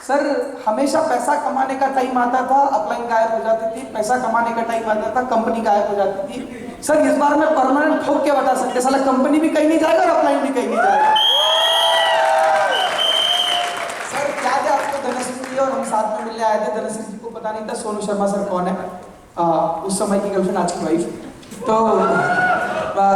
Sir हमेशा पैसा कमाने का टाइम आता था, अपलाइन गायब हो जाती थी, पैसा कमाने का टाइम आता था, कंपनी गायब हो जाती थी। सर इस बार मैं परमानेंट ठोक के बता सकते, साला कंपनी भी कहीं नहीं जाएगा और अपलाइन भी कहीं नहीं जाएगा। सर याद है आपको धनश्री जी और हम साथ में मिलने आए थे, धनश्री जी को पता नहीं था सोनू शर्मा सर कौन है, उस समय की गर्लफ्रेंड आज की वाइफ। तो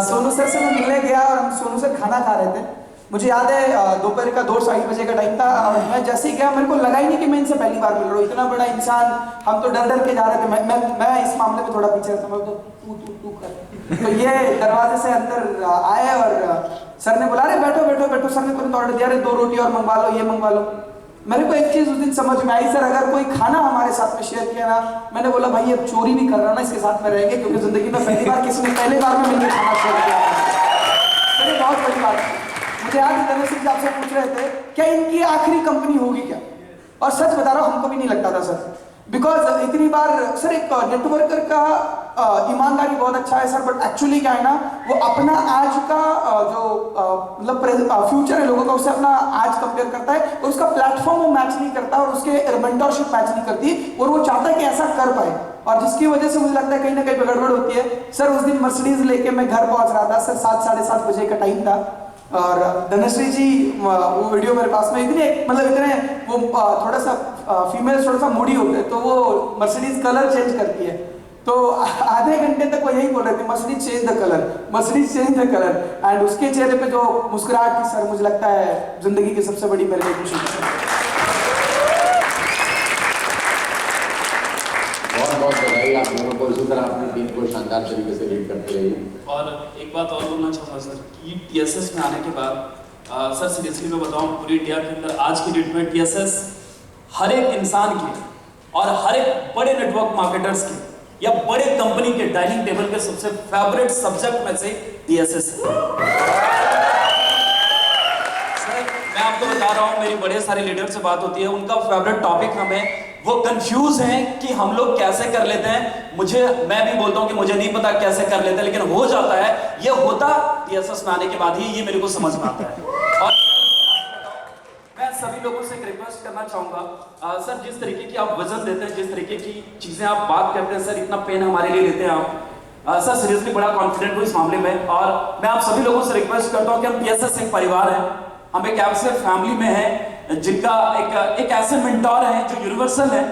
सोनू सर से मैं मिलने गया और हम सोनू सर खाना खा रहे थे। मुझे याद है दोपहर का 2-2:30 बजे का टाइम था और मैं जैसे ही गया मेरे को लगा ही नहीं कि मैं इनसे पहली बार मिल रहा हूँ। इतना बड़ा इंसान, हम तो डर डर के जा रहे थे। मैं इस मामले में थोड़ा पीछे था, मैं तो तू कर। तो ये दरवाजे से अंदर आए और सर ने बोला, अरे बैठो बैठो बैठो। सर ने तुरंत ऑर्डर दिया, अरे 2 रोटी और मंगवा लो, ये मंगवा लो। मेरे को एक चीज उस दिन समझ में आई, सर अगर कोई खाना हमारे साथ में शेयर किया ना, मैंने बोला भाई अब चोरी भी कर रहा हूँ ना, इसके साथ में रहेंगे, क्योंकि जिंदगी में पहली बार किसी ने पहले बार में मिलकर खाना शेयर किया। सर ये बहुत बड़ी बात है। मुझे याद है धनश्री जी आपसे पूछ रहे थे क्या इनकी आखिरी कंपनी होगी क्या, और सच बता रहा हूं हमको भी नहीं लगता था सर, बिकॉज इतनी बार सर एक नेटवर्कर का ईमानदारी बहुत अच्छा है सर, बट एक्चुअली क्या है ना, वो अपना आज का जो मतलब फ्यूचर है लोगों का, उससे अपना आज कंपेयर करता है और उसका प्लेटफॉर्म वो मैच नहीं करता और उसके मेंटरशिप मैच नहीं करती, और वो चाहता है कि ऐसा कर पाए, और जिसकी वजह से मुझे लगता है कहीं ना कहीं गड़बड़ होती है। सर उस दिन मर्सिडीज लेके मैं घर पहुंच रहा था सर, 7-7:30 बजे का टाइम था, और धनश्री जी वो वीडियो मेरे पास में इतने मतलब इतने वो थोड़ा सा फीमेल थोड़ा सा मूडी होते हैं, तो वो मर्सिडीज कलर चेंज करती है, तो आधे घंटे तक वो यही बोल रहे थे, Mercedes change the colour, Mercedes change the colour. And उसके चेहरे पे जो मुस्कुराहट थी सर, मुझे लगता है जिंदगी की सबसे बड़ी मेरे लिए खुशी थी। बहुत बधाई आप लोगों को, इसी तरह अपनी टीम को शानदार तरीके से लीड करते रहिए। और एक बात और बोलना चाहूँगा सर कि टीएसएस में आने के बाद सर सीरियसली मैं बताऊँ, पूरी इंडिया के अंदर आज की डेट में टीएसएस हर एक इंसान के और हर एक बड़े नेटवर्क मार्केटर्स के या बड़े कंपनी के डाइनिंग टेबल के सबसे फेवरेट सब्जेक्ट में से टीएसएस है। सर मैं आपको बता रहा हूँ, मेरी बड़े सारे लीडर से बात होती है, उनका फेवरेट टॉपिक हमें, वो कंफ्यूज हैं कि हम लोग कैसे कर लेते हैं। मैं भी बोलता हूं कि मुझे नहीं पता कैसे कर लेते हैं, लेकिन हो जाता है। ये होता टीएसएस में आने के बाद ही ये मेरे को समझ में आता है। और मैं सभी लोगों से एक रिक्वेस्ट करना चाहूंगा सर, जिस तरीके की आप वजन देते हैं, जिस तरीके की चीजें आप बात करते हैं सर, इतना पेन हमारे लिए लेते हैं आप सर, सीरियसली बड़ा कॉन्फिडेंट हूँ इस मामले में। और मैं आप सभी लोगों से रिक्वेस्ट करता हूँ कि हम टीएसएस एक परिवार है, हम एक ऐसे फैमिली में है जिनका एक ऐसे मेंटोर है जो यूनिवर्सल है।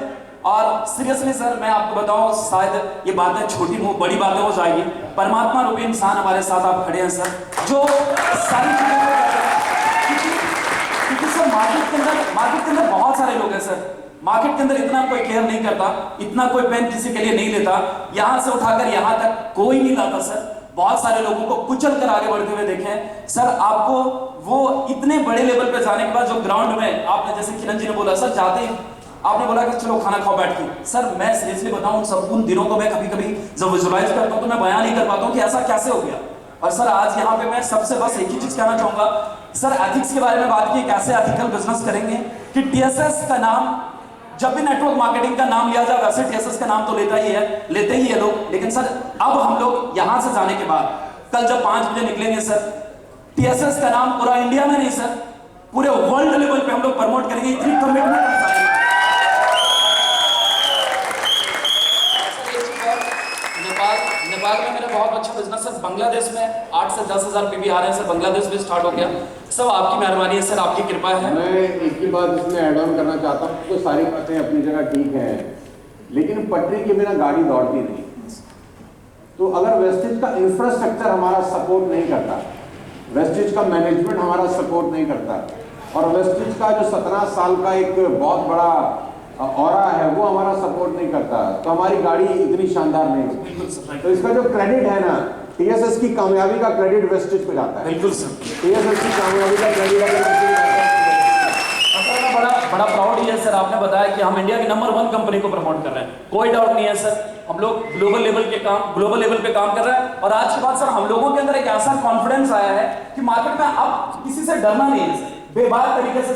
और सीरियसली सर मैं आपको बताऊं, शायद ये बातें छोटी बड़ी बातें हो जाएगी, परमात्मा रूपी इंसान हमारे साथ आप खड़े हैं सर, जो सारी चीजें क्योंकि सर मार्केट के अंदर बहुत सारे लोग हैं सर, मार्केट के अंदर इतना कोई केयर नहीं करता, इतना कोई पेन किसी के लिए नहीं लेता, यहां से उठाकर यहां तक कोई नहीं लाता सर। बहुत सारे लोगों को कुचल कर आगे बढ़ते हुए देखें सर। आपको वो इतने बड़े लेवल पे जाने के बाद जो ग्राउंड में आपने, जैसे किरण जी ने बोला सर, जाते ही आपने बोला कि चलो खाना खाओ बैठ के, सर मैं सीरियसली बताऊं, सब उन दिनों को मैं कभी कभी जब विजुअलाइज करता हूं तो मैं बयान नहीं कर पाता हूं कि ऐसा कैसे हो गया। और सर आज यहाँ पे मैं सबसे बस एक ही चीज कहना चाहूंगा सर, एथिक्स के बारे में बात की, कैसे एथिकल बिजनेस करेंगे, कि टीएसएस का नाम जब भी नेटवर्क मार्केटिंग का नाम लिया जाए, वैसे टीएसएस का नाम तो लेते ही है लोग, लेकिन सर अब हम लोग यहां से जाने के बाद कल जब 5 बजे निकलेंगे सर, टीएसएस का नाम पूरा इंडिया में नहीं सर, पूरे वर्ल्ड लेवल पे हम लोग प्रमोट करेंगे, इतनी कमिटमेंट। नेपाल में मेरा बहुत अच्छा बिजनेस है, बांग्लादेश में 8 से 10 हज़ार पीवी आ रहे हैं सर, बांग्लादेश में स्टार्ट हो गया, सब आपकी मेहरबानी है सर, आपकी कृपा है। मैं एक ही बात इसमें ऐड ऑन करना चाहता हूँ, तो सारी बातें अपनी जगह ठीक है, लेकिन पटरी के बिना गाड़ी दौड़ती नहीं। तो अगर वेस्टेज का इंफ्रास्ट्रक्चर हमारा सपोर्ट नहीं करता, वेस्टेज का मैनेजमेंट हमारा सपोर्ट नहीं करता, और वेस्टेज का जो 17 साल का एक बहुत बड़ा ऑरा है वो हमारा सपोर्ट नहीं करता, तो हमारी गाड़ी इतनी शानदार नहीं होती। तो इसका जो क्रेडिट है ना, टीएसएस की कामयाबी का क्रेडिट वेस्टेज पे जाता है। बिल्कुल सर, टीएसएस की कामयाबी का क्रेडिट बड़ा प्राउड है सर, आपने बताया कि हम इंडिया की नंबर 1 कंपनी को प्रमोट कर रहे हैं, कोई डाउट नहीं है सर, हम लोग ग्लोबल लेवल पे काम कर रहे हैं। और आज के बाद सर हम लोगों के अंदर एक ऐसा कॉन्फिडेंस आया है कि मार्केट में अब किसी से डरना नहीं है सर, बेबाक तरीके से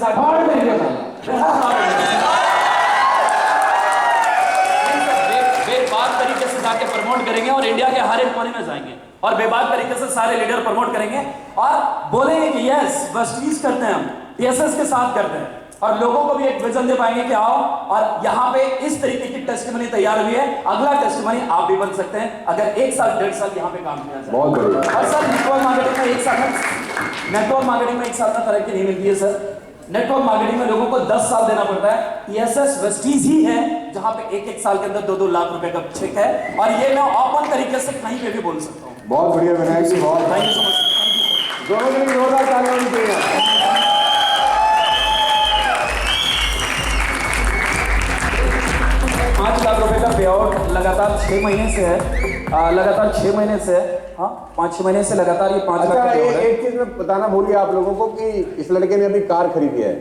बेबाक तरीके से जाके प्रमोट करेंगे और इंडिया के हर एक कोने में जाएंगे और बेबाक तरीके से सारे लीडर प्रमोट करेंगे और बोलेंगे कि यस वेस्टीज करते हैं, हम टीएसएस के साथ करते हैं। और लोगों को भी एक विजन दे पाएंगे कि आओ, और यहाँ पे इस तरीके की टेस्टिमनी तैयार हुई है, अगला टेस्टिमनी आप भी बन सकते हैं अगर 1 साल 1.5 साल यहाँ पे काम किया जाए। बहुत बढ़िया। और सर नेटवर्क मार्केटिंग में 1 साल में तरक्की नहीं मिलती है सर। नेटवर्क मार्केटिंग में लोगों को 10 साल देना पड़ता है। टीएसएस वेस्टीज ही है जहां पे 1-1 साल के अंदर 2-2 लाख रुपए का चेक है, और ये मैं ओपन तरीके से कहीं पे भी बोल सकता हूँ। बहुत बढ़िया विनायक जी, बहुत थैंक यू सो मच। दोनों के लिए जोरदार तालियां होनी चाहिए। 5 लाख रुपए का पे आउट लगातार 6 महीने से है, लगातार 6 महीने से है, हाँ 5-6 महीने से लगातार ये 5 लाख अच्छा, का payout है। एक चीज मैं बताना भूल गया आप लोगों को कि इस लड़के ने अभी कार खरीदी है,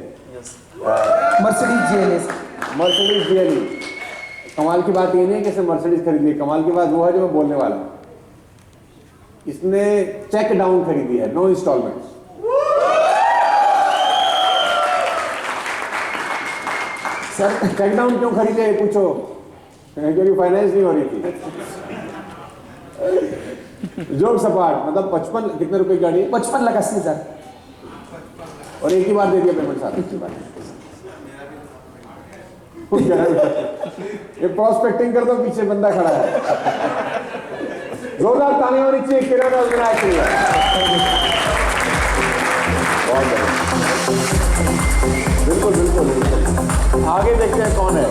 मर्सिडीज GLS। Mercedes GLE। कमाल की बात ये नहीं है कि इसे मर्सिडीज खरीदी है, कमाल की बात वो है जो मैं बोलने वाला हूं। इसने चेक डाउन खरीदी है, no installment. Sir cheque down क्यों खरीदे ये पूछो, क्योंकि फाइनेंस नहीं हो रही थी। जोक सपाट, मतलब 55 कितने रुपए की गाड़ी है? 55,80,000। और एक ही बार दे दिया पेमेंट साथ, एक ही बार। ये प्रोस्पेक्टिंग कर दो, पीछे बंदा खड़ा है। जोरदार तालियां होनी चाहिए किरण और विनायक के लिए। बहुत बढ़िया, बिल्कुल बिल्कुल बिल्कुल। आगे देखते हैं कौन है।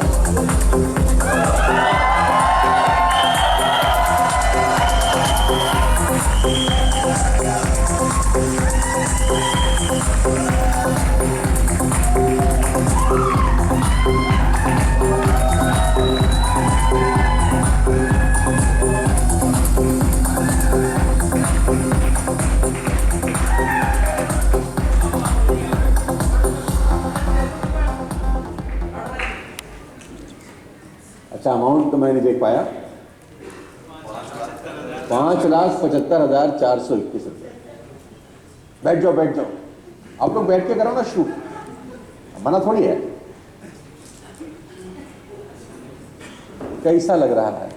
अच्छा, अमाउंट तो मैं नहीं देख पाया। 5,75,421 रुपये। बैठ जाओ बैठ जाओ, आप लोग बैठ के करो ना शूट, मना थोड़ी है। कैसा लग रहा है?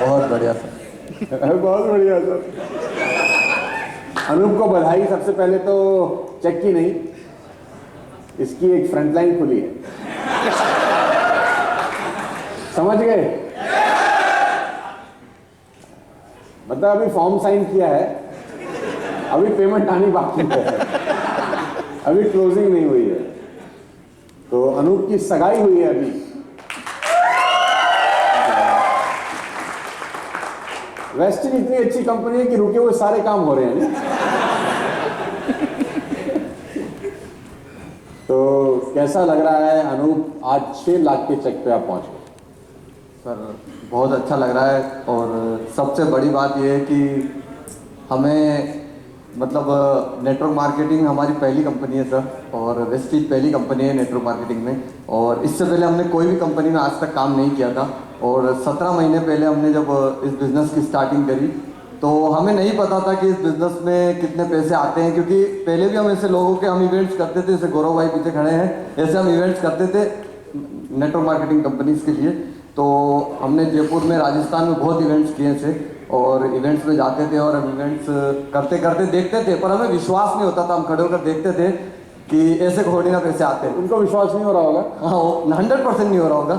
बहुत बढ़िया सर। बहुत बढ़िया सर। अनूप को बधाई। सबसे पहले तो चेक की नहीं, इसकी एक फ्रंट लाइन खुली है, समझ गए? मतलब अभी फॉर्म साइन किया है, अभी पेमेंट आनी बाकी है, अभी क्लोजिंग नहीं हुई है। तो अनूप की सगाई हुई है अभी। वेस्टर्न इतनी अच्छी कंपनी है कि रुके हुए सारे काम हो रहे हैं। तो कैसा लग रहा है अनूप, आज 6 लाख के चेक पे आप पहुंच गए? सर बहुत अच्छा लग रहा है, और सबसे बड़ी बात यह है कि हमें मतलब नेटवर्क मार्केटिंग हमारी पहली कंपनी है सर, और वेस्टीज पहली कंपनी है नेटवर्क मार्केटिंग में, और इससे पहले हमने कोई भी कंपनी में आज तक काम नहीं किया था। और 17 महीने पहले हमने जब इस बिज़नेस की स्टार्टिंग करी तो हमें नहीं पता था कि इस बिज़नेस में कितने पैसे आते हैं, क्योंकि पहले भी हम ऐसे लोगों के हम इवेंट्स करते थे, जैसे गौरव भाई पीछे खड़े हैं, ऐसे हम इवेंट्स करते थे नेटवर्क मार्केटिंग कंपनीज के लिए। तो हमने जयपुर में, राजस्थान में बहुत इवेंट्स किए थे, और इवेंट्स में जाते थे और हम इवेंट्स करते करते देखते थे, पर हमें विश्वास नहीं होता था। हम खड़े होकर देखते थे कि ऐसे थोड़ी ना पैसे आते हैं। उनको विश्वास नहीं हो रहा होगा? हाँ, 100% नहीं हो रहा होगा।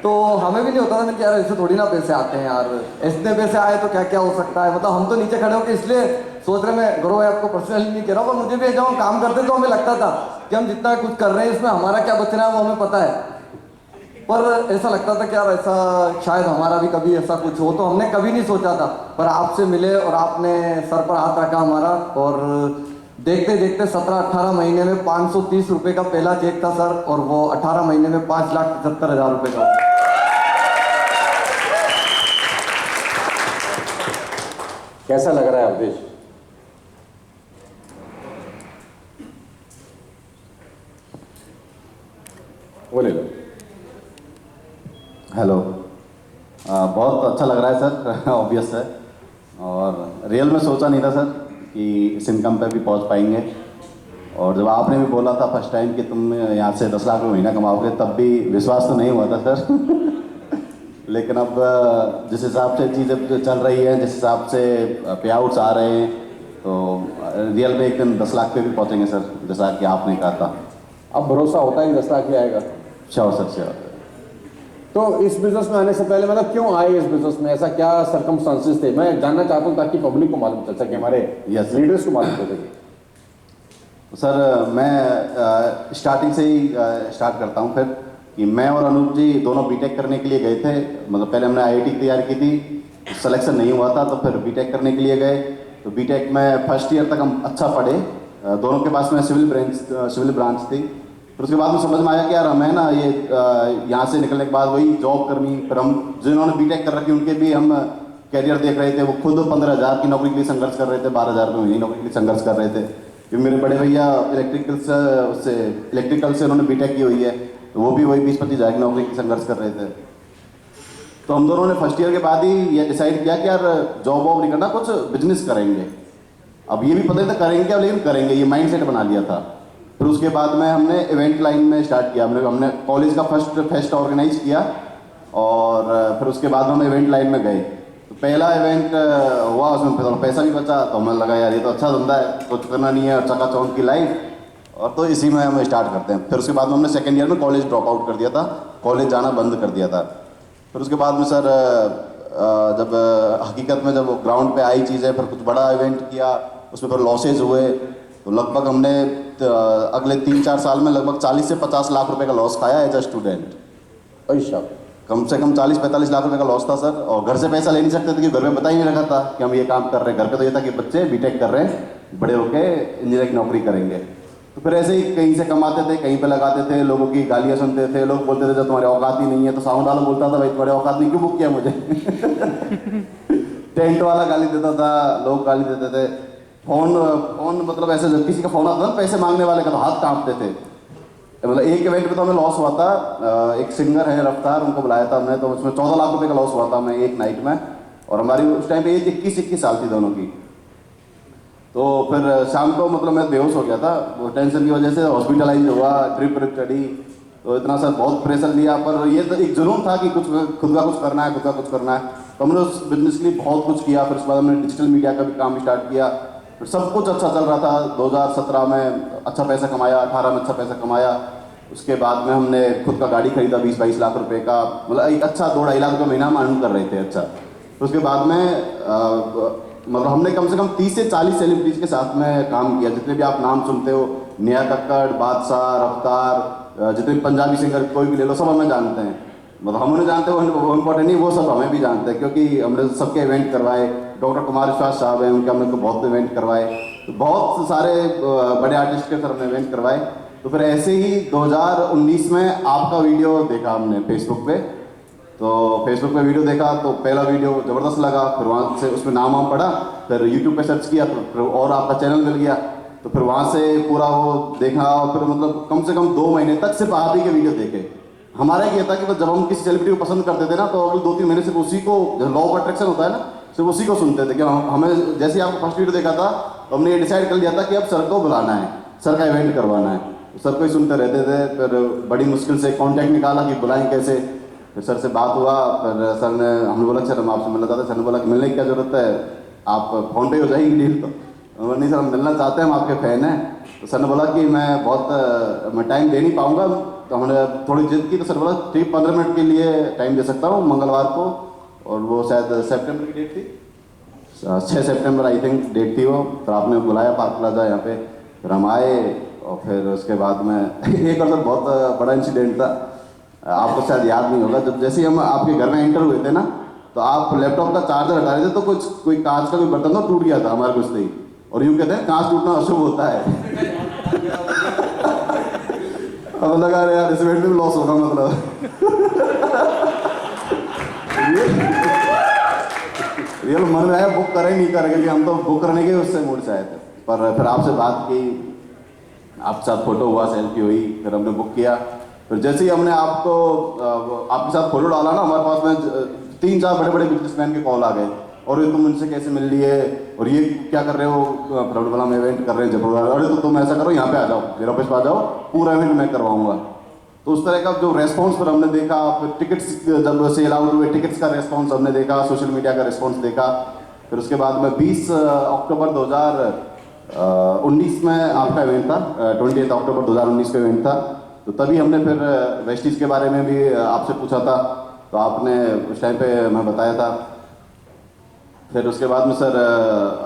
तो हमें भी नहीं होता था कि यार ऐसे थोड़ी ना पैसे आते हैं यार, इतने पैसे आए तो क्या क्या हो सकता है। मतलब हम तो नीचे खड़े होकर इसलिए सोच रहे, मैं गौरव भाई आपको पर्सनली नहीं कह रहा हूँ, पर मुझे भी जब हम काम करते तो हमें लगता था कि हम जितना कुछ कर रहे हैं इसमें हमारा क्या बच रहा है वो हमें पता है। पर ऐसा लगता था कि यार ऐसा शायद हमारा भी कभी ऐसा कुछ हो, तो हमने कभी नहीं सोचा था। पर आपसे मिले और आपने सर पर हाथ रखा हमारा, और देखते देखते 17-18 महीने में 530 रुपये का पहला चेक था सर, और वो 18 महीने में 5,75,000 रुपये का। कैसा लग रहा है अवधेश? वो ले लो। हेलो, बहुत अच्छा लग रहा है सर, ऑब्वियस है। और रियल में सोचा नहीं था सर कि इस इनकम पे भी पहुंच पाएंगे। और जब आपने भी बोला था फर्स्ट टाइम कि तुम यहाँ से 10 लाख रुपये महीना कमाओगे, तब भी विश्वास तो नहीं हुआ था सर। लेकिन अब जिस हिसाब से चीज़ें चल रही हैं, जिस हिसाब से पे आउट्स आ रहे हैं, तो रियल में एक दिन 10 लाख पे भी पहुँचेंगे सर, जैसा कि आपने कहा था। अब भरोसा होता है कि 10 लाख ही आएगा। Sure sir, sure. तो इस बिजनेस में आने से पहले मतलब क्यों आए इस बिजनेस में, ऐसा क्या सरकमस्टांसेस थे? मैं जानना चाहता हूँ ताकि पब्लिक को मालूम चल सके, हमारे Yes. लीडर्स को मालूम चल सके। सर मैं स्टार्टिंग से ही स्टार्ट करता हूँ फिर कि मैं और अनूप जी दोनों बीटेक करने के लिए गए थे। मतलब पहले हमने आईआईटी की तैयारी की थी, सिलेक्शन नहीं हुआ था, तो फिर बीटेक करने के लिए गए। तो बीटेक में फर्स्ट ईयर तक हम अच्छा पढ़े, दोनों के पास में सिविल ब्रांच थी। फिर उसके बाद में समझ में आया कि यार हमें ना ये यहाँ से निकलने के बाद वही जॉब करनी। फिर हम जिन्होंने बीटेक कर रखी उनके भी हम कैरियर देख रहे थे। वो खुद 15,000 की नौकरी के लिए संघर्ष कर रहे थे, 12,000 में नौकरी के लिए संघर्ष कर रहे थे। क्योंकि मेरे बड़े भैया इलेक्ट्रिकल से उन्होंने बीटेक की हुई है, तो वो भी वही 20-25 हज़ार की नौकरी की संघर्ष कर रहे थे। तो हम दोनों ने फर्स्ट ईयर के बाद ही ये डिसाइड किया कि यार जॉब वॉब नहीं करना, कुछ बिजनेस करेंगे। अब ये भी पता नहीं था करेंगे क्या, लेकिन करेंगे, ये माइंड सेट बना लिया था। फिर उसके बाद में हमने इवेंट लाइन में स्टार्ट किया। हमने कॉलेज का फर्स्ट फेस्ट ऑर्गेनाइज किया और फिर उसके बाद हम इवेंट लाइन में गए। तो पहला इवेंट हुआ, उसमें थोड़ा पैसा भी बचा, तो हमें लगा यार ये तो अच्छा धंधा है, कुछ करना नहीं है और चकाचौंध की लाइफ, और तो इसी में हम स्टार्ट करते हैं। फिर उसके बाद में हमने सेकेंड ईयर में कॉलेज ड्रॉप आउट कर दिया था, कॉलेज जाना बंद कर दिया था। फिर उसके बाद में सर जब हकीकत में जब ग्राउंड पे आई चीज़ें, फिर कुछ बड़ा इवेंट किया, उसमें फिर लॉसेज हुए। तो लगभग हमने अगले 3-4 साल में लगभग 40 से 50 लाख रुपए का लॉस खाया एज अ स्टूडेंट। पैसा कम से कम 40-45 लाख रुपए का लॉस था सर। और घर से पैसा ले नहीं सकते थे कि घर में बता ही नहीं रखा था कि हम ये काम कर रहे हैं। घर पे तो ये था कि बच्चे बीटेक कर रहे हैं, बड़े होके इंजीनियर की नौकरी करेंगे। तो फिर ऐसे ही कहीं से कमाते थे, कहीं पे लगाते थे, लोगों की गालियाँ सुनते थे। लोग बोलते थे जब तुम्हारे औकात ही नहीं है, तो साउंड वाला बोलता था भाई तुम्हारे औकात नहीं, क्यों बुक किया मुझे? टेंट वाला गाली देता था, लोग गाली देते थे। फोन मतलब ऐसे जब किसी का फोन आता था पैसे मांगने वाले का, तो हाथ कांपते थे। मतलब एक इवेंट में तो हमें लॉस हुआ था, एक सिंगर है रफ्तार, उनको बुलाया था हमने, तो उसमें 14 लाख रुपए का लॉस हुआ था हमें एक नाइट में। और हमारी उस टाइम पे एज 21 साल थी दोनों की। तो फिर शाम को मतलब मैं बेहोश हो गया था, वो टेंशन की वजह से हॉस्पिटलाइज हुआ, ड्रिप चढ़ी, तो इतना सर बहुत प्रेशर लिया। पर ये तो एक जुनून था कि कुछ खुद का कुछ करना है, खुद का कुछ करना है। तो हमने उस बिजनेस के लिए बहुत कुछ किया। फिर उसके बाद हमने डिजिटल मीडिया का भी काम स्टार्ट किया। फिर सब कुछ अच्छा चल रहा था। 2017 में अच्छा पैसा कमाया, 18 में अच्छा पैसा कमाया। उसके बाद में हमने खुद का गाड़ी खरीदा 20-22 लाख रुपए का, मतलब एक अच्छा 2-2.5 लाख रुपये महीना हम अर्न कर रहे थे। अच्छा, तो उसके बाद में मतलब हमने कम से कम 30 से 40 सेलिब्रिटीज के साथ में काम किया। जितने भी आप नाम सुनते हो, नेहा कक्कड़, बादशाह, रफ्तार, जितने पंजाबी सिंगर कोई भी ले लो, सब हमें जानते हैं। मतलब हम उन्हें जानते हैं वो इम्पोर्टेंट नहीं, वो सब हमें भी जानते हैं, क्योंकि हमने सबके इवेंट करवाए। डॉक्टर कुमार विश्वास साहब हैं, उनके हमने बहुत इवेंट करवाए। तो बहुत सारे बड़े आर्टिस्ट के सर हमने इवेंट करवाए। तो फिर ऐसे ही 2019 में आपका वीडियो देखा हमने फेसबुक पे। तो फेसबुक पे वीडियो देखा तो पहला वीडियो ज़बरदस्त लगा। फिर वहाँ से उसमें नाम वाम पढ़ा, फिर यूट्यूब पे सर्च किया, फिर और आपका चैनल मिल गया। तो फिर वहाँ से पूरा वो देखा, और फिर मतलब कम से कम 2 महीने तक सिर्फ आप ही के वीडियो देखे। हमारा ये था कि जब हम किसी सेलिब्रिटी को पसंद करते थे ना, तो अगले 2-3 महीने सिर्फ उसी को, लॉ ऑफ अट्रैक्शन होता है ना, सिर्फ उसी को सुनते थे। कि हमें जैसे ही आपको फर्स्ट वीडियो देखा था, तो हमने ये डिसाइड कर लिया था कि अब सर को बुलाना है, सर का इवेंट करवाना है। सर को ही सुनते रहते थे। फिर बड़ी मुश्किल से कांटेक्ट निकाला कि बुलाएं कैसे। फिर सर से बात हुआ, फिर सर ने, हमने बोला सर हम आपसे मिलना चाहते हैं। सर ने बोला कि मिलने की क्या जरूरत है, आप फोन पे हो जाएगी डील। तो नहीं सर हम मिलना चाहते हैं, हम आपके फ़ैन हैं। तो सर ने बोला कि मैं टाइम दे नहीं पाऊँगा। तो हमने थोड़ी जिद की, तो सर बोला ठीक 15 मिनट के लिए टाइम दे सकता हूँ मंगलवार को। और वो शायद सितंबर की डेट थी, 6 सितंबर आई थिंक डेट थी वो। फिर आपने बुलाया पार्क प्लाजा यहाँ पे, फिर हम आए। और फिर उसके बाद में एक और सर बहुत बड़ा इंसिडेंट था, आपको शायद याद नहीं होगा। जब जैसे ही हम आपके घर में एंटर हुए थे ना, तो आप लैपटॉप का चार्जर हटा रहे थे, तो कोई कांच का कोई बर्तन तो टूट गया था हमारे कुछ ही। और यूँ कहते हैं कांच टूटना अशुभ होता है। अब लगा रहे यार इस इवेंट में लॉस होगा, मतलब रियल मन में आया बुक करें नहीं करें, क्योंकि हम तो बुक करने के उससे मूड से आए थे। पर फिर आपसे बात की, आपके साथ फोटो हुआ, सेल्फी हुई, फिर हमने बुक किया। फिर जैसे ही हमने आपके साथ फोटो डाला ना, हमारे पास में 3-4 बड़े बिजनेसमैन के कॉल आ गए। और ये तुम इनसे कैसे मिल लिए, और ये क्या कर रहे हो, प्रॉब्लम हम इवेंट कर रहे हैं जबरदस्त। अरे तो तुम ऐसा करो, यहाँ पे आ जाओ, मेरे ऑफिस पे आ जाओ, पूरा इवेंट मैं करवाऊंगा। तो उस तरह का जो रेस्पॉन्स फिर हमने देखा। फिर टिकट्स जब सेल आउट हुए, टिकट्स का रेस्पॉन्स हमने देखा, सोशल मीडिया का रेस्पॉन्स देखा। फिर उसके बाद में 20 अक्टूबर 19 में आपका इवेंट था, 28 अक्टूबर 2019 का इवेंट था। तो तभी हमने फिर वेस्टीज के बारे में भी आपसे पूछा था, तो आपने उस टाइम पे मैं बताया था। फिर उसके बाद में सर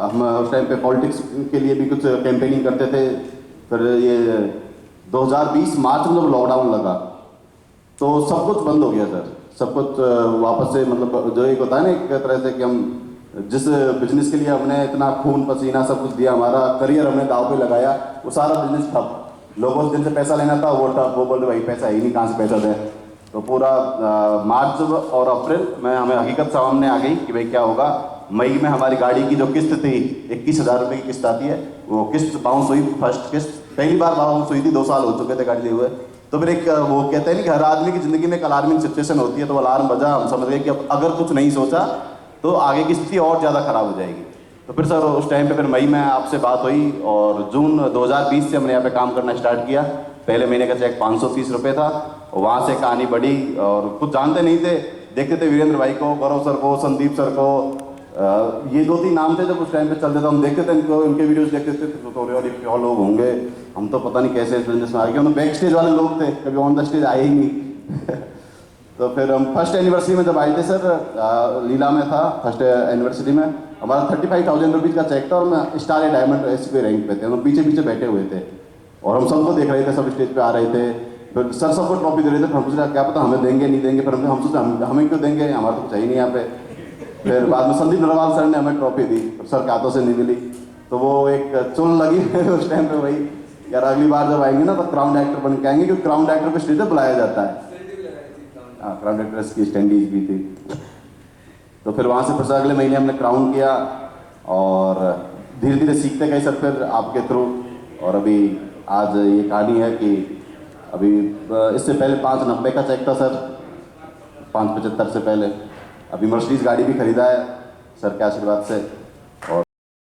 हम उस टाइम पे पॉलिटिक्स के लिए भी कुछ कैंपेनिंग करते थे। फिर ये 2020 मार्च में जब लॉकडाउन लगा तो सब कुछ बंद हो गया सर, सब कुछ वापस से, मतलब जो एक होता है ना एक तरह से कि हम जिस बिजनेस के लिए हमने इतना खून पसीना सब कुछ दिया, हमारा करियर हमने दाव पे लगाया, वो सारा बिजनेस ठप। लोगों से जिनसे पैसा लेना था वो ठप, वो बोले भाई पैसा है ही नहीं, कहाँ से पैसा दें। तो पूरा मार्च और अप्रैल में हमें हकीकत सामने आ गई कि भाई क्या होगा। मई में हमारी गाड़ी की जो किस्त थी 21,000 रुपये की किस्त आती है, वो किस्त बाउंस हुई, फर्स्ट किस्त पहली बार बाउंस हुई थी, 2 साल हो चुके थे गाड़ी लिए हुए। तो फिर एक वो कहते हैं नहीं कि हर आदमी की ज़िंदगी में एक अलार्मिंग सिचुएशन होती है, तो अलार्म बजा, हम समझ गए कि अब अगर कुछ नहीं सोचा तो आगे की स्थिति और ज़्यादा ख़राब हो जाएगी। तो फिर सर उस टाइम पे फिर मई में आपसे बात हुई और जून 2020 से हमने यहाँ पे काम करना स्टार्ट किया। पहले महीने का चेक 530 रुपये था, और वहाँ से कहानी बढ़ी और कुछ जानते नहीं थे, देखते थे वीरेंद्र भाई को, गौरव सर को, संदीप सर को, ये 2-3 नाम थे जब उस टाइम पे चलते थे। हम देखते थे इनको, इनके वीडियोस देखते थे तो और ये क्या लोग होंगे, हम तो पता नहीं कैसे इस बिजनेस में आ गए। हम बैक स्टेज वाले लोग थे, कभी ऑन द स्टेज आए ही नहीं। तो फिर हम फर्स्ट एनिवर्सरी में जब आए थे सर, लीला में था फर्स्ट एनिवर्सरी में, हमारा 35,000 रुपीज़ का चेक था और मैं स्टार डायमंड एसपी रैंक पे थे। हम पीछे पीछे बैठे हुए थे और हम सबको देख रहे थे, सब स्टेज पे आ रहे थे। फिर सर सबको ट्रॉफी दे रहे थे, हम सोचा क्या पता हमें देंगे नहीं देंगे, फिर हम सोचा हमें क्यों देंगे, हमारा तो चाहिए नहीं यहाँ पे। फिर बाद में संदीप नरवाल सर ने हमें ट्रॉफी दी, सर के हाथों से नहीं मिली, तो वो एक चुन लगी उस टाइम पे। वही यार अगली बार जब आएंगे ना तो क्राउन एक्टर बन के आएंगे, क्योंकि क्राउन एक्टर को स्टेज पे बुलाया जाता है। हाँ, क्राउन एक्ट्रेस की स्टैंडीज भी थी। तो फिर वहाँ से फिर अगले महीने हमने क्राउन किया और धीरे धीरे सीखते गए सर फिर आपके थ्रू। और अभी आज ये कहानी है कि अभी इससे पहले 590 का चेक था सर, 575 से पहले। अभी मर्सिडीज गाड़ी भी खरीदा है सर के आशीर्वाद से।